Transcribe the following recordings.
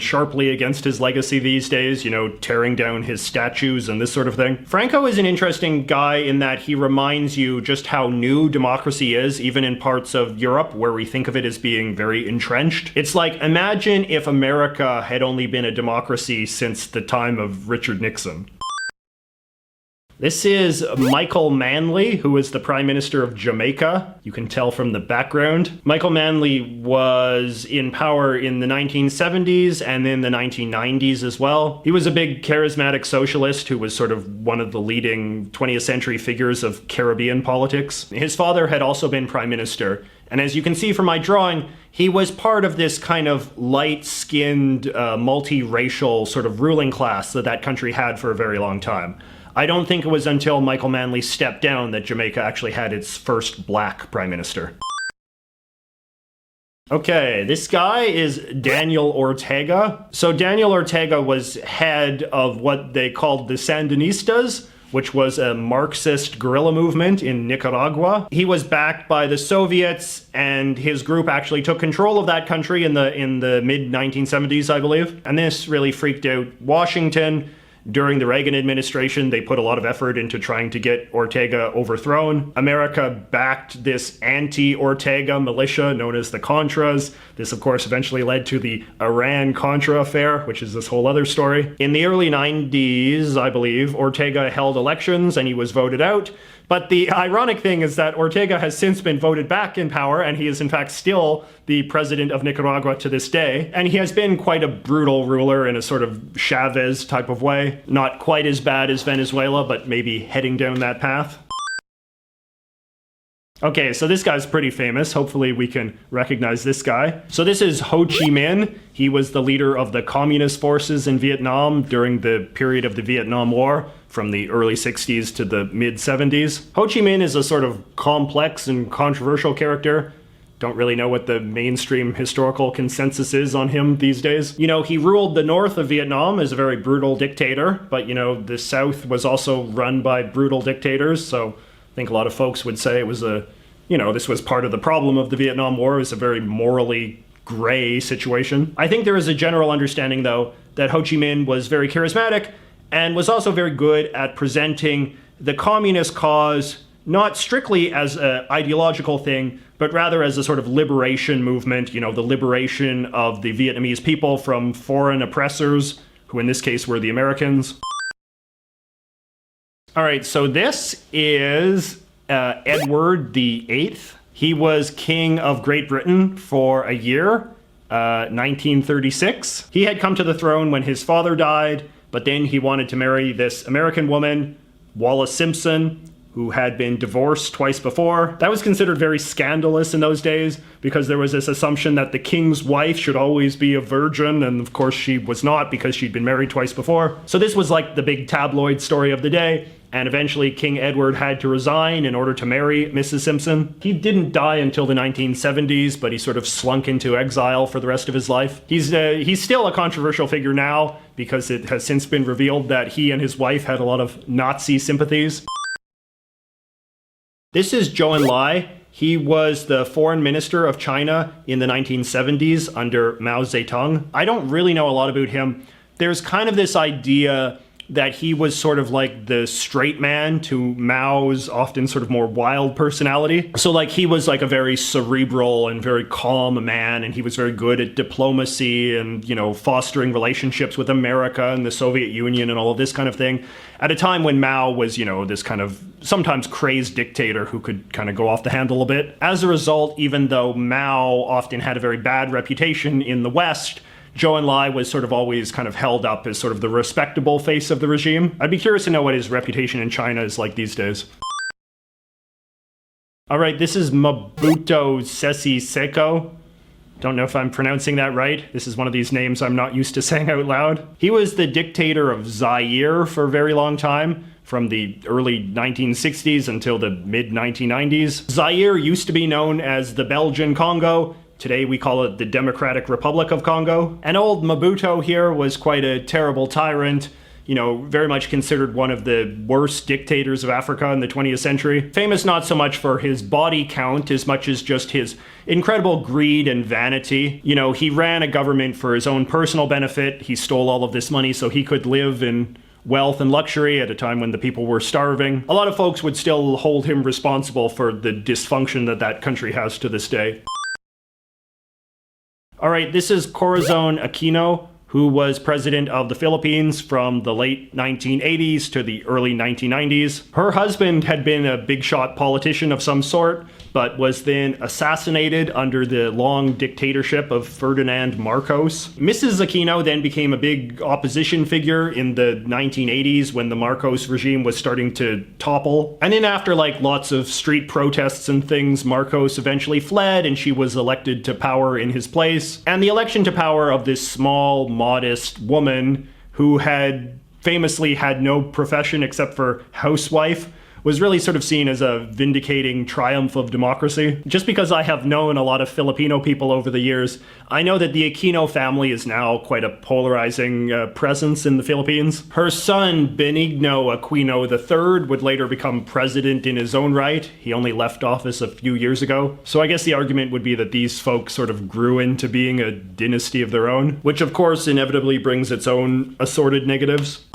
sharply against his legacy these days, you know, tearing down his statues and this sort of thing. Franco is an interesting guy in that he reminds you just how new democracy is, even in parts of Europe where we think of it as being very entrenched. It's like, imagine if America had only been a democracy since the time of Richard Nixon. This is Michael Manley, who was the Prime Minister of Jamaica. You can tell from the background. Michael Manley was in power in the 1970s and then the 1990s as well. He was a big charismatic socialist who was sort of one of the leading 20th century figures of Caribbean politics. His father had also been Prime Minister. And as you can see from my drawing, he was part of this kind of light-skinned, multiracial sort of ruling class that that country had for a very long time. I don't think it was until Michael Manley stepped down that Jamaica actually had its first black prime minister. Okay, this guy is Daniel Ortega. So Daniel Ortega was head of what they called the Sandinistas, which was a Marxist guerrilla movement in Nicaragua. He was backed by the Soviets, and his group actually took control of that country in the mid-1970s, I believe. And this really freaked out Washington. During the Reagan administration, they put a lot of effort into trying to get Ortega overthrown. America backed this anti-Ortega militia known as the Contras. This, of course, eventually led to the Iran-Contra affair, which is this whole other story. In the early 90s, I believe, Ortega held elections and he was voted out. But the ironic thing is that Ortega has since been voted back in power, and he is in fact still the president of Nicaragua to this day. And he has been quite a brutal ruler in a sort of Chavez type of way. Not quite as bad as Venezuela, but maybe heading down that path. Okay, so this guy's pretty famous. Hopefully we can recognize this guy. So this is Ho Chi Minh. He was the leader of the communist forces in Vietnam during the period of the Vietnam War, from the early 60s to the mid 70s. Ho Chi Minh is a sort of complex and controversial character. Don't really know what the mainstream historical consensus is on him these days. You know, he ruled the north of Vietnam as a very brutal dictator, but you know, the south was also run by brutal dictators, so I think a lot of folks would say it was this was part of the problem of the Vietnam War. It was a very morally gray situation. I think there is a general understanding, though, that Ho Chi Minh was very charismatic and was also very good at presenting the communist cause not strictly as an ideological thing, but rather as a sort of liberation movement, you know, the liberation of the Vietnamese people from foreign oppressors, who in this case were the Americans. All right, so this is Edward VIII. He was king of Great Britain for a year, 1936. He had come to the throne when his father died, but then he wanted to marry this American woman, Wallis Simpson, who had been divorced twice before. That was considered very scandalous in those days because there was this assumption that the king's wife should always be a virgin, and of course she was not because she'd been married twice before. So this was like the big tabloid story of the day, and eventually King Edward had to resign in order to marry Mrs. Simpson. He didn't die until the 1970s, but he sort of slunk into exile for the rest of his life. He's still a controversial figure now because it has since been revealed that he and his wife had a lot of Nazi sympathies. This is Zhou Enlai. He was the foreign minister of China in the 1970s under Mao Zedong. I don't really know a lot about him. There's kind of this idea that he was sort of like the straight man to Mao's often sort of more wild personality. So like he was like a very cerebral and very calm man, and he was very good at diplomacy and, you know, fostering relationships with America and the Soviet Union and all of this kind of thing, at a time when Mao was, you know, this kind of sometimes crazed dictator who could kind of go off the handle a bit. As a result, even though Mao often had a very bad reputation in the West, Zhou Enlai was sort of always kind of held up as sort of the respectable face of the regime. I'd be curious to know what his reputation in China is like these days. All right, this is Mobutu Sese Seko. Don't know if I'm pronouncing that right. This is one of these names I'm not used to saying out loud. He was the dictator of Zaire for a very long time, from the early 1960s until the mid-1990s. Zaire used to be known as the Belgian Congo. Today we call it the Democratic Republic of Congo. And old Mobutu here was quite a terrible tyrant. very much considered one of the worst dictators of Africa in the 20th century. Famous not so much for his body count as much as just his incredible greed and vanity. He ran a government for his own personal benefit. He stole all of this money so he could live in wealth and luxury at a time when the people were starving. A lot of folks would still hold him responsible for the dysfunction that country has to this day. All right, this is Corazon Aquino, who was president of the Philippines from the late 1980s to the early 1990s. Her husband had been a big shot politician of some sort, but was then assassinated under the long dictatorship of Ferdinand Marcos. Mrs. Aquino then became a big opposition figure in the 1980s when the Marcos regime was starting to topple. And then after lots of street protests and things, Marcos eventually fled and she was elected to power in his place. And the election to power of this small, modest woman who had famously had no profession except for housewife was really sort of seen as a vindicating triumph of democracy. Just because I have known a lot of Filipino people over the years, I know that the Aquino family is now quite a polarizing presence in the Philippines. Her son, Benigno Aquino III, would later become president in his own right. He only left office a few years ago. So I guess the argument would be that these folks sort of grew into being a dynasty of their own, which of course inevitably brings its own assorted negatives.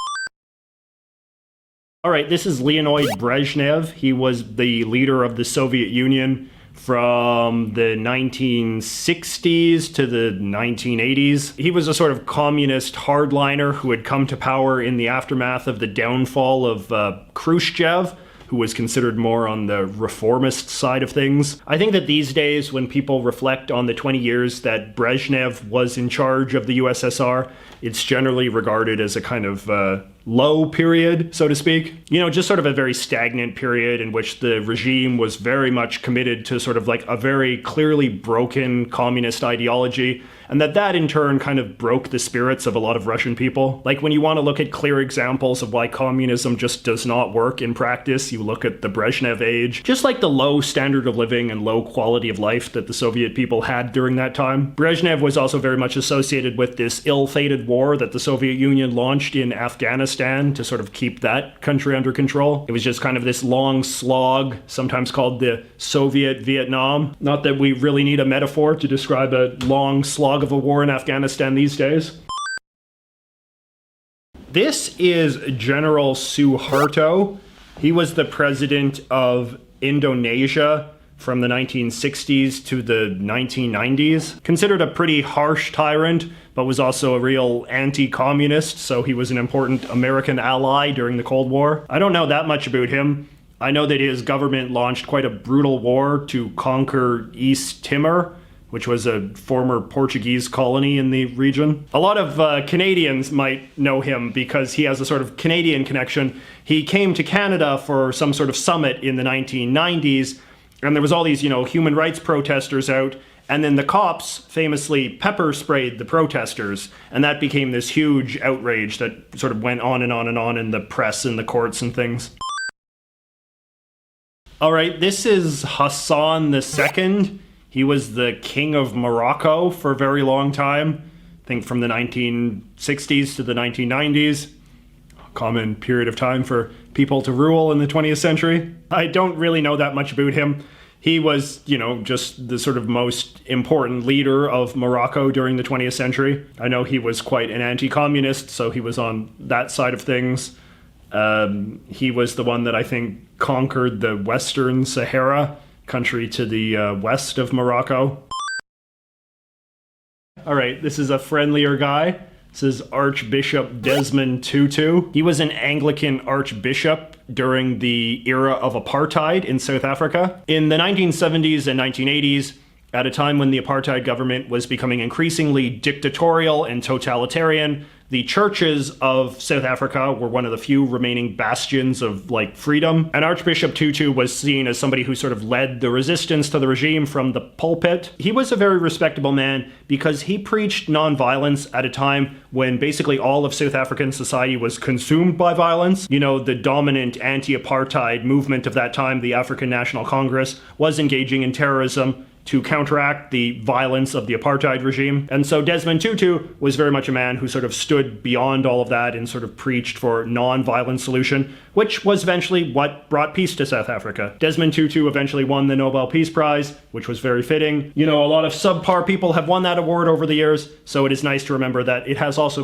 All right, this is Leonid Brezhnev. He was the leader of the Soviet Union from the 1960s to the 1980s. He was a sort of communist hardliner who had come to power in the aftermath of the downfall of Khrushchev, who was considered more on the reformist side of things. I think that these days, when people reflect on the 20 years that Brezhnev was in charge of the USSR, it's generally regarded as a kind of low period, so to speak. Just sort of a very stagnant period in which the regime was very much committed to sort of a very clearly broken communist ideology, and that in turn kind of broke the spirits of a lot of Russian people. When you want to look at clear examples of why communism just does not work in practice, you look at the Brezhnev age. Just the low standard of living and low quality of life that the Soviet people had during that time. Brezhnev was also very much associated with this ill-fated war that the Soviet Union launched in Afghanistan to sort of keep that country under control. It was just kind of this long slog, sometimes called the Soviet Vietnam. Not that we really need a metaphor to describe a long slog of a war in Afghanistan these days. This is General Suharto. He was the president of Indonesia from the 1960s to the 1990s. Considered a pretty harsh tyrant, but was also a real anti-communist, so he was an important American ally during the Cold War. I don't know that much about him. I know that his government launched quite a brutal war to conquer East Timor, which was a former Portuguese colony in the region. A lot of Canadians might know him because he has a sort of Canadian connection. He came to Canada for some sort of summit in the 1990s, and there was all these, human rights protesters out, and then the cops famously pepper sprayed the protesters, and that became this huge outrage that sort of went on and on and on in the press and the courts and things. All right, this is Hassan II. He was the king of Morocco for a very long time, I think from the 1960s to the 1990s. A common period of time for people to rule in the 20th century. I don't really know that much about him. He was, just the sort of most important leader of Morocco during the 20th century. I know he was quite an anti-communist, so he was on that side of things. He was the one that I think conquered the Western Sahara, country to the west of Morocco. All right, this is a friendlier guy. This is Archbishop Desmond Tutu. He was an Anglican archbishop during the era of apartheid in South Africa. In the 1970s and 1980s, at a time when the apartheid government was becoming increasingly dictatorial and totalitarian, the churches of South Africa were one of the few remaining bastions of freedom. And Archbishop Tutu was seen as somebody who sort of led the resistance to the regime from the pulpit. He was a very respectable man because he preached nonviolence at a time when basically all of South African society was consumed by violence. The dominant anti-apartheid movement of that time, the African National Congress, was engaging in terrorism. to counteract the violence of the apartheid regime. And so Desmond Tutu was very much a man who sort of stood beyond all of that and sort of preached for non-violent solution, which was eventually what brought peace to South Africa. Desmond Tutu eventually won the Nobel Peace Prize, which was very fitting. You know, a lot of subpar people have won that award over the years, so it is nice to remember that it has also